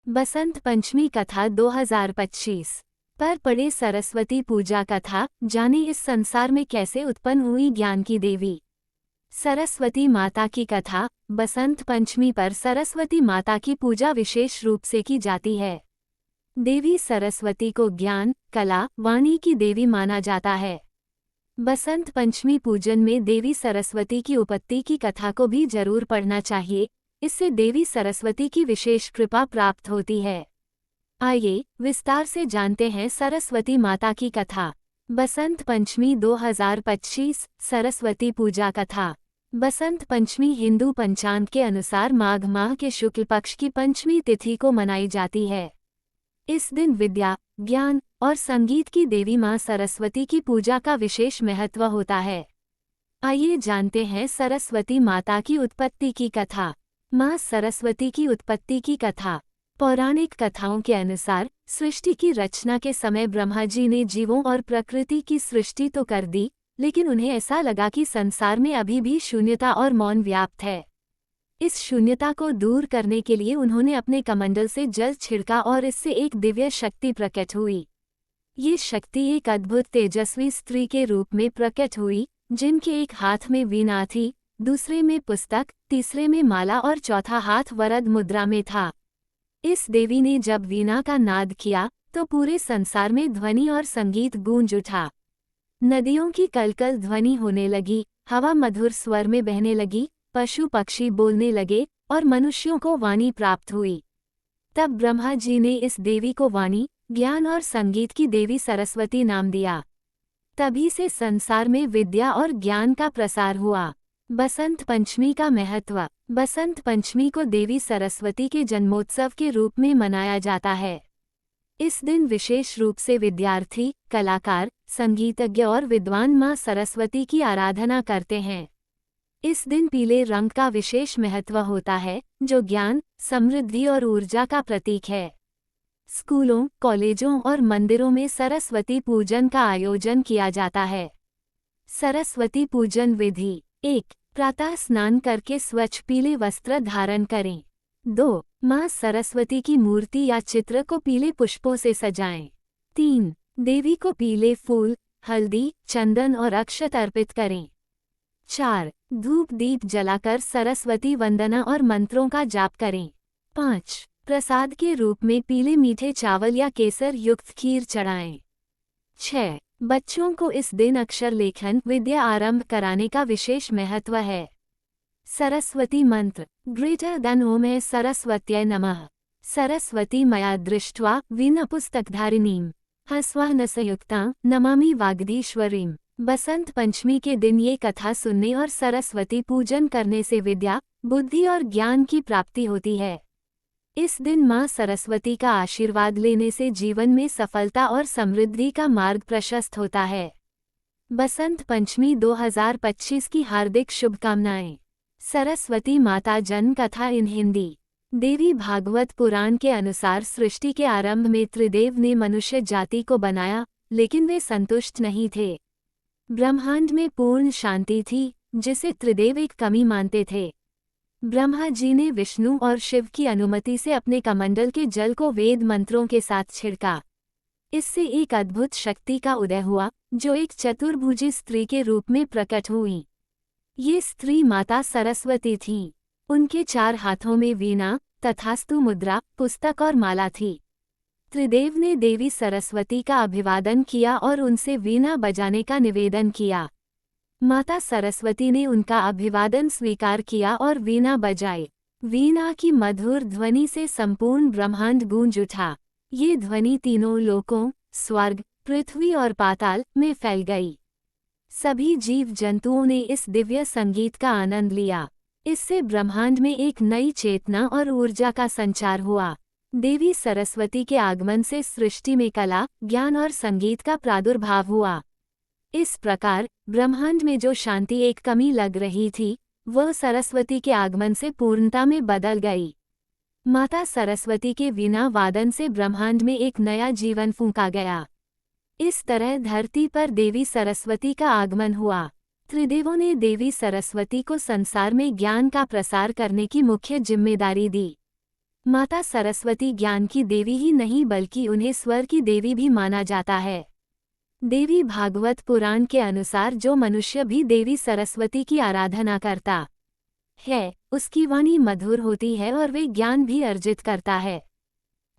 बसंत पंचमी कथा 2025 पर पढ़े सरस्वती पूजा कथा। जाने इस संसार में कैसे उत्पन्न हुई ज्ञान की देवी सरस्वती माता की कथा। बसंत पंचमी पर सरस्वती माता की पूजा विशेष रूप से की जाती है। देवी सरस्वती को ज्ञान, कला, वाणी की देवी माना जाता है। बसंत पंचमी पूजन में देवी सरस्वती की उत्पत्ति की कथा को भी जरूर पढ़ना चाहिए। इससे देवी सरस्वती की विशेष कृपा प्राप्त होती है। आइए विस्तार से जानते हैं सरस्वती माता की कथा। बसंत पंचमी 2025 सरस्वती पूजा कथा। बसंत पंचमी हिंदू पंचांग के अनुसार माघ माह के शुक्ल पक्ष की पंचमी तिथि को मनाई जाती है। इस दिन विद्या, ज्ञान और संगीत की देवी मां सरस्वती की पूजा का विशेष महत्व होता है। आइए जानते हैं सरस्वती माता की उत्पत्ति की कथा। मां सरस्वती की उत्पत्ति की कथा। पौराणिक कथाओं के अनुसार सृष्टि की रचना के समय ब्रह्मा जी ने जीवों और प्रकृति की सृष्टि तो कर दी, लेकिन उन्हें ऐसा लगा कि संसार में अभी भी शून्यता और मौन व्याप्त है। इस शून्यता को दूर करने के लिए उन्होंने अपने कमंडल से जल छिड़का और इससे एक दिव्य शक्ति प्रकट हुई। ये शक्ति एक अद्भुत तेजस्वी स्त्री के रूप में प्रकट हुई, जिनके एक हाथ में वीणा थी, दूसरे में पुस्तक, तीसरे में माला और चौथा हाथ वरद मुद्रा में था। इस देवी ने जब वीणा का नाद किया तो पूरे संसार में ध्वनि और संगीत गूंज उठा। नदियों की कलकल ध्वनि होने लगी, हवा मधुर स्वर में बहने लगी, पशु पक्षी बोलने लगे और मनुष्यों को वाणी प्राप्त हुई। तब ब्रह्मा जी ने इस देवी को वाणी, ज्ञान और संगीत की देवी सरस्वती नाम दिया। तभी से संसार में विद्या और ज्ञान का प्रसार हुआ। बसंत पंचमी का महत्व। बसंत पंचमी को देवी सरस्वती के जन्मोत्सव के रूप में मनाया जाता है। इस दिन विशेष रूप से विद्यार्थी, कलाकार, संगीतज्ञ और विद्वान मां सरस्वती की आराधना करते हैं। इस दिन पीले रंग का विशेष महत्व होता है, जो ज्ञान, समृद्धि और ऊर्जा का प्रतीक है। स्कूलों, कॉलेजों और मंदिरों में सरस्वती पूजन का आयोजन किया जाता है। सरस्वती पूजन विधि। 1. प्रातः स्नान करके स्वच्छ पीले वस्त्र धारण करें। 2. मां सरस्वती की मूर्ति या चित्र को पीले पुष्पों से सजाएं। 3. देवी को पीले फूल, हल्दी, चंदन और अक्षत अर्पित करें। 4. धूप दीप जलाकर सरस्वती वंदना और मंत्रों का जाप करें। 5. प्रसाद के रूप में पीले मीठे चावल या केसर युक्त खीर चढ़ाएं। 6. बच्चों को इस दिन अक्षर लेखन विद्या आरंभ कराने का विशेष महत्व है। सरस्वती मंत्र। ग्रेटर देन ओम सरस्वत्यै नमः। सरस्वती मया दृष्ट्वा वीणा पुस्तकधारिणीं हस्वनसयुक्तां नमामि वाग्दीश्वरीं। बसंत पंचमी के दिन ये कथा सुनने और सरस्वती पूजन करने से विद्या, बुद्धि और ज्ञान की प्राप्ति होती है। इस दिन मां सरस्वती का आशीर्वाद लेने से जीवन में सफलता और समृद्धि का मार्ग प्रशस्त होता है। बसंत पंचमी 2025 की हार्दिक शुभकामनाएं। सरस्वती माता जन्म कथा इन हिंदी। देवी भागवत पुराण के अनुसार सृष्टि के आरंभ में त्रिदेव ने मनुष्य जाति को बनाया, लेकिन वे संतुष्ट नहीं थे। ब्रह्मांड में पूर्ण शांति थी, जिसे त्रिदेव एक कमी मानते थे। ब्रह्मा जी ने विष्णु और शिव की अनुमति से अपने कमंडल के जल को वेद मंत्रों के साथ छिड़का। इससे एक अद्भुत शक्ति का उदय हुआ, जो एक चतुर्भुजी स्त्री के रूप में प्रकट हुई। ये स्त्री माता सरस्वती थीं। उनके 4 हाथों में वीणा, तथास्तु मुद्रा, पुस्तक और माला थी। त्रिदेव ने देवी सरस्वती का अभिवादन किया और उनसे वीणा बजाने का निवेदन किया। माता सरस्वती ने उनका अभिवादन स्वीकार किया और वीणा बजाई। वीणा की मधुर ध्वनि से संपूर्ण ब्रह्मांड गूंज उठा। ये ध्वनि तीनों लोकों, स्वर्ग, पृथ्वी और पाताल में फैल गई। सभी जीव जंतुओं ने इस दिव्य संगीत का आनंद लिया। इससे ब्रह्मांड में एक नई चेतना और ऊर्जा का संचार हुआ। देवी सरस्वती के आगमन से सृष्टि में कला, ज्ञान और संगीत का प्रादुर्भाव हुआ। इस प्रकार ब्रह्मांड में जो शांति एक कमी लग रही थी, वह सरस्वती के आगमन से पूर्णता में बदल गई। माता सरस्वती के वीणा वादन से ब्रह्मांड में एक नया जीवन फूंका गया। इस तरह धरती पर देवी सरस्वती का आगमन हुआ। त्रिदेवों ने देवी सरस्वती को संसार में ज्ञान का प्रसार करने की मुख्य जिम्मेदारी दी। माता सरस्वती ज्ञान की देवी ही नहीं बल्कि उन्हें स्वर की देवी भी माना जाता है। देवी भागवत पुराण के अनुसार जो मनुष्य भी देवी सरस्वती की आराधना करता है, उसकी वाणी मधुर होती है और वे ज्ञान भी अर्जित करता है।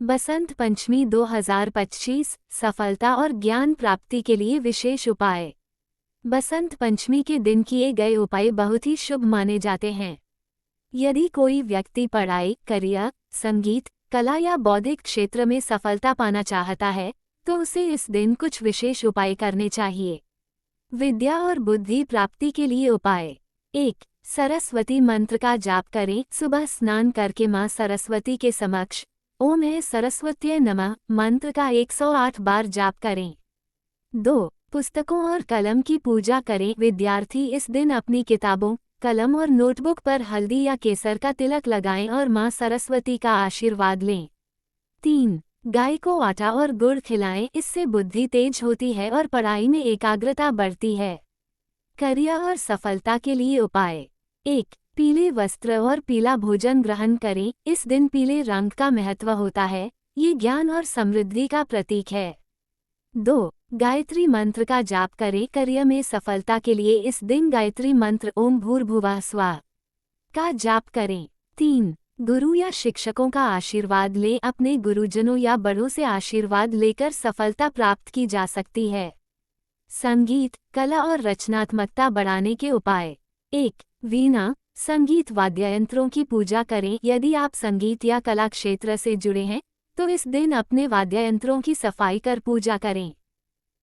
बसंत पंचमी 2025 सफलता और ज्ञान प्राप्ति के लिए विशेष उपाय। बसंत पंचमी के दिन किए गए उपाय बहुत ही शुभ माने जाते हैं। यदि कोई व्यक्ति पढ़ाई, करियर, संगीत, कला या बौद्धिक क्षेत्र में सफलता पाना चाहता है, तो उसे इस दिन कुछ विशेष उपाय करने चाहिए। विद्या और बुद्धि प्राप्ति के लिए उपाय। 1. सरस्वती मंत्र का जाप करें। सुबह स्नान करके मां सरस्वती के समक्ष ओम ऐं सरस्वत्यै नमः मंत्र का 108 बार जाप करें। 2. पुस्तकों और कलम की पूजा करें। विद्यार्थी इस दिन अपनी किताबों, कलम और नोटबुक पर हल्दी या केसर का तिलक लगाएं और मां सरस्वती का आशीर्वाद लें। 3. गाय को आटा और गुड़ खिलाएं। इससे बुद्धि तेज होती है और पढ़ाई में एकाग्रता बढ़ती है। करियर और सफलता के लिए उपाय। 1. पीले वस्त्र और पीला भोजन ग्रहण करें। इस दिन पीले रंग का महत्व होता है, ये ज्ञान और समृद्धि का प्रतीक है। 2. गायत्री मंत्र का जाप करें। करियर में सफलता के लिए इस दिन गायत्री मंत्र ओम भूर्भुवः स्वः का जाप करें। 3. गुरु या शिक्षकों का आशीर्वाद लें। अपने गुरुजनों या बड़ों से आशीर्वाद लेकर सफलता प्राप्त की जा सकती है। संगीत, कला और रचनात्मकता बढ़ाने के उपाय। 1. वीणा, संगीत वाद्ययंत्रों की पूजा करें। यदि आप संगीत या कला क्षेत्र से जुड़े हैं, तो इस दिन अपने वाद्ययंत्रों की सफाई कर पूजा करें।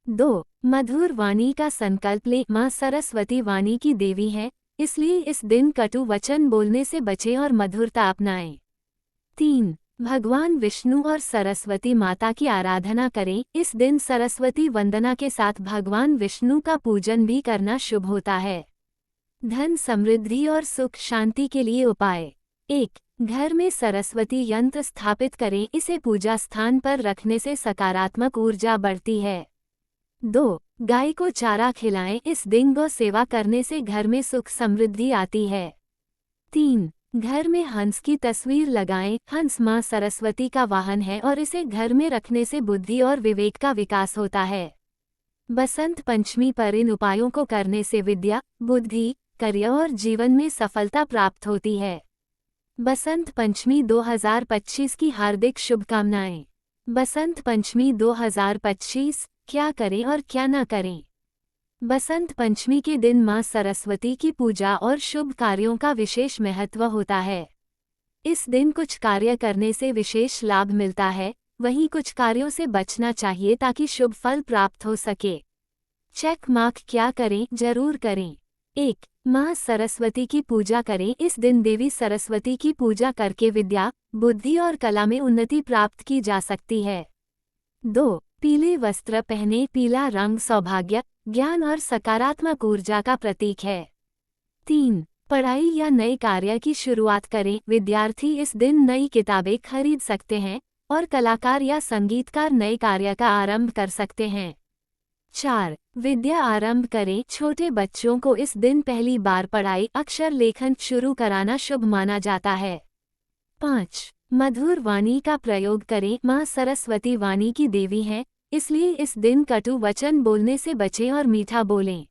2. मधुर वाणी का संकल्प लें। मां सरस्वती वाणी की देवी है, इसलिए इस दिन कटु वचन बोलने से बचें और मधुरता अपनाएं। 3. भगवान विष्णु और सरस्वती माता की आराधना करें। इस दिन सरस्वती वंदना के साथ भगवान विष्णु का पूजन भी करना शुभ होता है। धन, समृद्धि और सुख शांति के लिए उपाय। 1. घर में सरस्वती यंत्र स्थापित करें। इसे पूजा स्थान पर रखने से सकारात्मक ऊर्जा बढ़ती है। 2. गाय को चारा खिलाएं। इस दिन गौ सेवा करने से घर में सुख समृद्धि आती है। 3. घर में हंस की तस्वीर लगाएं। हंस मां सरस्वती का वाहन है और इसे घर में रखने से बुद्धि और विवेक का विकास होता है। बसंत पंचमी पर इन उपायों को करने से विद्या, बुद्धि, करियर और जीवन में सफलता प्राप्त होती है। बसंत पंचमी 2025 की हार्दिक शुभकामनाएं। बसंत पंचमी 2025 क्या करें और क्या न करें। बसंत पंचमी के दिन मां सरस्वती की पूजा और शुभ कार्यों का विशेष महत्व होता है। इस दिन कुछ कार्य करने से विशेष लाभ मिलता है, वहीं कुछ कार्यों से बचना चाहिए ताकि शुभ फल प्राप्त हो सके। चेक मार्क क्या करें, जरूर करें। 1. मां सरस्वती की पूजा करें। इस दिन देवी सरस्वती की पूजा करके विद्या, बुद्धि और कला में उन्नति प्राप्त की जा सकती है। 2. पीले वस्त्र पहने। पीला रंग सौभाग्य, ज्ञान और सकारात्मक ऊर्जा का प्रतीक है। 3. पढ़ाई या नए कार्य की शुरुआत करें। विद्यार्थी इस दिन नई किताबें खरीद सकते हैं और कलाकार या संगीतकार नए कार्य का आरंभ कर सकते हैं। 4. विद्या आरंभ करें। छोटे बच्चों को इस दिन पहली बार पढ़ाई, अक्षर लेखन शुरू कराना शुभ माना जाता है। 5. मधुर वाणी का प्रयोग करें। मां सरस्वती वाणी की देवी है, इसलिए इस दिन कटु वचन बोलने से बचें और मीठा बोलें।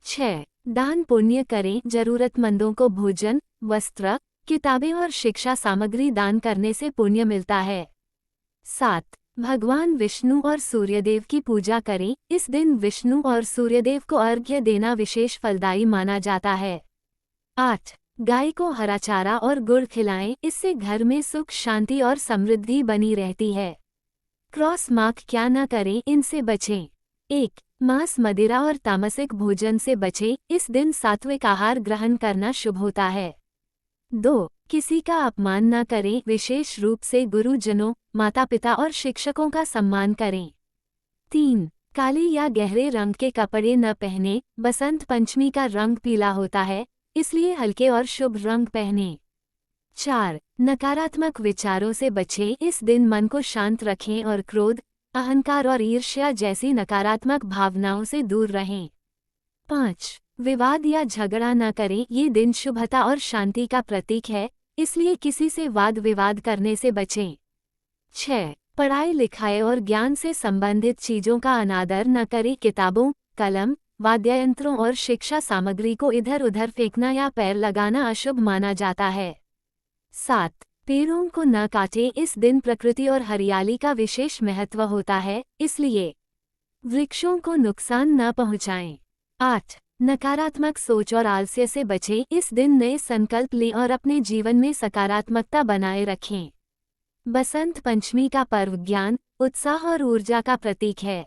6. दान पुण्य करें। जरूरतमंदों को भोजन, वस्त्र, किताबें और शिक्षा सामग्री दान करने से पुण्य मिलता है। 7. भगवान विष्णु और सूर्यदेव की पूजा करें। इस दिन विष्णु और सूर्यदेव को अर्घ्य देना विशेष फलदायी माना जाता है। 8. गाय को हरा चारा और गुड़ खिलाएं। इससे घर में सुख, शांति और समृद्धि बनी रहती है। क्रॉस मार्क क्या न करें, इनसे बचें। 1. मांस, मदिरा और तामसिक भोजन से बचें। इस दिन सात्विक आहार ग्रहण करना शुभ होता है। 2. किसी का अपमान न करें। विशेष रूप से गुरुजनों, माता पिता और शिक्षकों का सम्मान करें। 3. काले या गहरे रंग के कपड़े न पहने। बसंत पंचमी का रंग पीला होता है, इसलिए हल्के और शुभ रंग पहनें। 4. नकारात्मक विचारों से बचें। इस दिन मन को शांत रखें और क्रोध, अहंकार और ईर्ष्या जैसी नकारात्मक भावनाओं से दूर रहें। 5. विवाद या झगड़ा न करें। ये दिन शुभता और शांति का प्रतीक है, इसलिए किसी से वाद विवाद करने से बचें। 6. पढ़ाई लिखाई और ज्ञान से संबंधित चीजों का अनादर न करें। किताबों, कलम, वाद्ययंत्रों और शिक्षा सामग्री को इधर उधर फेंकना या पैर लगाना अशुभ माना जाता है। 7. पेड़ों को न काटें। इस दिन प्रकृति और हरियाली का विशेष महत्व होता है, इसलिए वृक्षों को नुकसान न पहुंचाएं। 8. नकारात्मक सोच और आलस्य से बचें। इस दिन नए संकल्प लें और अपने जीवन में सकारात्मकता बनाए रखें। बसंत पंचमी का पर्व ज्ञान, उत्साह और ऊर्जा का प्रतीक है।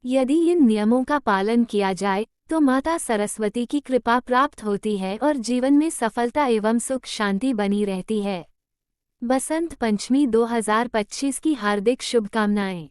यदि इन नियमों का पालन किया जाए तो माता सरस्वती की कृपा प्राप्त होती है और जीवन में सफलता एवं सुख शांति बनी रहती है। बसंत पंचमी 2025 की हार्दिक शुभकामनाएं।